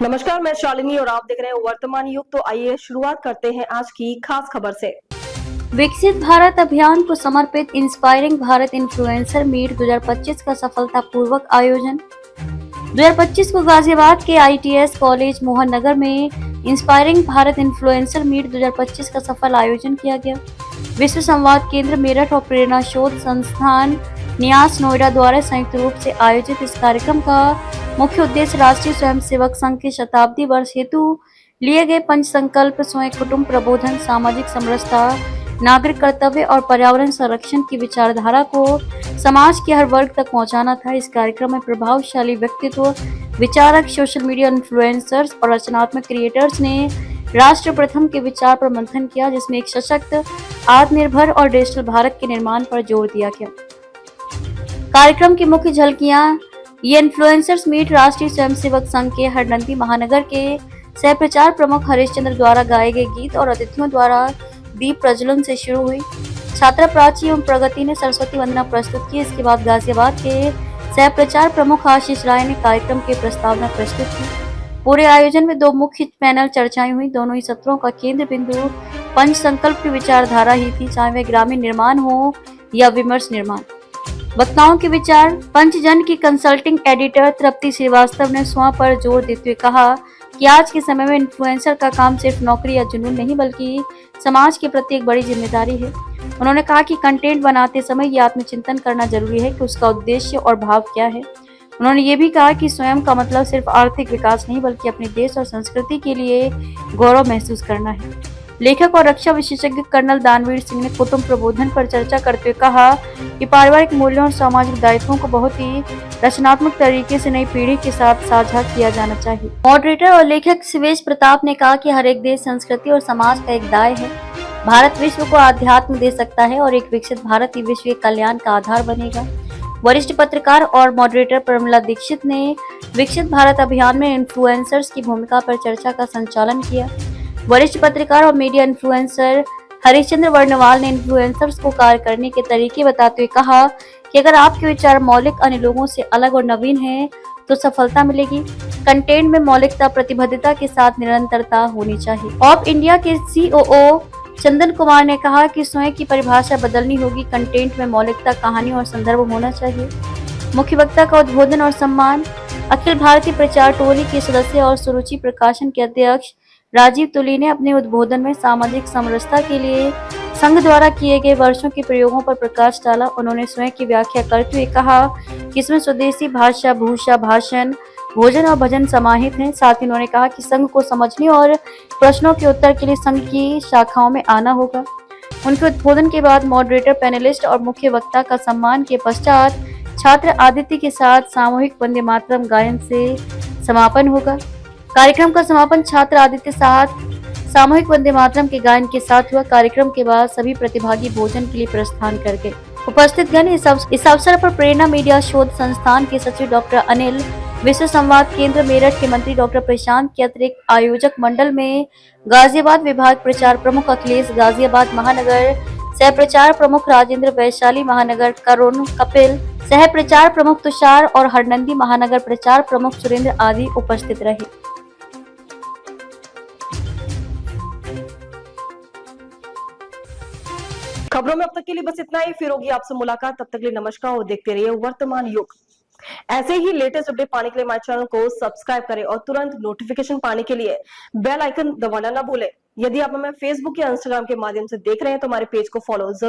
नमस्कार, मैं शालिनी और आप देख रहे हैं वर्तमान युग। तो आइए शुरुआत करते हैं आज की खास खबर से। विकसित भारत अभियान को समर्पित इंस्पायरिंग भारत इन्फ्लुएंसर मीट 2025 का सफलतापूर्वक आयोजन। 2025 को गाजियाबाद के ITS कॉलेज मोहन नगर में इंस्पायरिंग भारत इन्फ्लुएंसर मीट 2025 का सफल आयोजन किया गया। विश्व संवाद केंद्र मेरठ और प्रेरणा शोध संस्थान न्यास नोएडा द्वारा संयुक्त रूप से आयोजित इस कार्यक्रम का मुख्य उद्देश्य राष्ट्रीय स्वयंसेवक संघ के शताब्दी वर्ष हेतु लिए गए पंच संकल्प स्वयं कुटुंब प्रबोधन, सामाजिक समरसता, नागरिक कर्तव्य और पर्यावरण संरक्षण की विचारधारा को समाज के हर वर्ग तक पहुंचाना था। इस कार्यक्रम में प्रभावशाली व्यक्तित्व, विचारक, सोशल मीडिया इन्फ्लुएंसर्स और रचनात्मक क्रिएटर्स ने राष्ट्र प्रथम के विचार पर मंथन किया, जिसमें एक सशक्त, आत्मनिर्भर और डिजिटल भारत के निर्माण पर जोर दिया गया। कार्यक्रम की मुख्य झलकियां ये इन्फ्लुएंसर्स मीट राष्ट्रीय स्वयंसेवक संघ के हरनंदी महानगर के सह प्रचार प्रमुख हरीशचंद्र द्वारा गाए गए गीत और अतिथियों द्वारा दीप प्रज्वलन से शुरू हुई। छात्रा प्राची एवं प्रगति ने सरस्वती वंदना प्रस्तुत की। इसके बाद गाजियाबाद के सह प्रचार प्रमुख आशीष राय ने कार्यक्रम की प्रस्तावना प्रस्तुत की। पूरे आयोजन में दो मुख्य पैनल चर्चाएं हुई। दोनों ही सत्रों का केंद्र बिंदु पंच संकल्प की विचारधारा ही थी, चाहे वह ग्रामीण निर्माण हो या विमर्श निर्माण। वक्ताओं के विचार। पंचजन की कंसल्टिंग एडिटर तृप्ति श्रीवास्तव ने स्वयं पर जोर देते हुए कहा कि आज के समय में इन्फ्लुएंसर का काम सिर्फ नौकरी या जुनून नहीं, बल्कि समाज के प्रति एक बड़ी जिम्मेदारी है। उन्होंने कहा कि कंटेंट बनाते समय ये आत्मचिंतन करना जरूरी है कि उसका उद्देश्य और भाव क्या है। उन्होंने ये भी कहा कि स्वयं का मतलब सिर्फ आर्थिक विकास नहीं, बल्कि अपने देश और संस्कृति के लिए गौरव महसूस करना है। लेखक और रक्षा विशेषज्ञ कर्नल दानवीर सिंह ने कुटुंब प्रबोधन पर चर्चा करते हुए कहा कि पारिवारिक मूल्यों और सामाजिक दायित्वों को बहुत ही रचनात्मक तरीके से नई पीढ़ी के साथ साझा किया जाना चाहिए। मॉडरेटर और लेखक शिवेश प्रताप ने कहा कि हर एक देश, संस्कृति और समाज का एक दाय है। भारत विश्व को आध्यात्म दे सकता है और एक विकसित भारत ही विश्व के कल्याण का आधार बनेगा। वरिष्ठ पत्रकार और मॉडरेटर प्रमिला दीक्षित ने विकसित भारत अभियान में इन्फ्लुएंसर्स की भूमिका पर चर्चा का संचालन किया। वरिष्ठ पत्रकार और मीडिया इन्फ्लुएंसर हरीशचंद्र वर्णवाल ने इन्फ्लुएंसर्स को कार्य करने के तरीके बताते हुए कहा कि अगर आपके विचार मौलिक, अन्य लोगों से अलग और नवीन हैं, तो सफलता मिलेगी। कंटेंट में मौलिकता, प्रतिबद्धता के साथ निरंतरता होनी चाहिए। ऑफ इंडिया के COO चंदन कुमार ने कहा कि स्वयं की परिभाषा बदलनी होगी। कंटेंट में मौलिकता, कहानी और संदर्भ होना चाहिए। मुख्य वक्ता का उद्बोधन और सम्मान। अखिल भारतीय प्रचार टोली के सदस्य और सुरुचि प्रकाशन के अध्यक्ष राजीव तुली ने अपने उद्बोधन में सामाजिक समरसता के लिए संघ द्वारा किए गए वर्षों के प्रयोगों पर प्रकाश डाला। उन्होंने स्वयं की व्याख्या करते हुए कहा कि इसमें स्वदेशी भाषा, भूषा, भाषण, भोजन और भजन समाहित हैं। साथ ही उन्होंने कहा कि संघ को समझने और प्रश्नों के उत्तर के लिए संघ की शाखाओं में आना होगा। उनके उद्बोधन के बाद मॉडरेटर, पैनलिस्ट और मुख्य वक्ता का सम्मान के पश्चात छात्र आदित्य के साथ सामूहिक वंदे मातरम गायन से समापन होगा। कार्यक्रम का समापन छात्र आदित्य साथ सामूहिक वंदे मातरम के गायन के साथ हुआ। कार्यक्रम के बाद सभी प्रतिभागी भोजन के लिए प्रस्थान कर गए। उपस्थित गण इस अवसर पर प्रेरणा मीडिया शोध संस्थान के सचिव डॉक्टर अनिल, विश्व संवाद केंद्र मेरठ के मंत्री डॉक्टर प्रशांत के अतिरिक्त आयोजक मंडल में गाजियाबाद विभाग प्रचार प्रमुख अखिलेश, गाजियाबाद महानगर सह प्रचार प्रमुख राजेंद्र, वैशाली महानगर करुण, कपिल, सह प्रचार प्रमुख तुषार और हरनंदी महानगर प्रचार प्रमुख सुरेंद्र आदि उपस्थित रहे। खबरों में अब तक के लिए बस इतना ही। फिर होगी आपसे मुलाकात, तब तक के लिए नमस्कार और देखते रहिए वर्तमान युग। ऐसे ही लेटेस्ट अपडेट पाने के लिए हमारे चैनल को सब्सक्राइब करें और तुरंत नोटिफिकेशन पाने के लिए बेल आइकन दबाना ना भूलें। यदि आप हमें फेसबुक या इंस्टाग्राम के माध्यम से देख रहे हैं तो हमारे पेज को फॉलो जरूर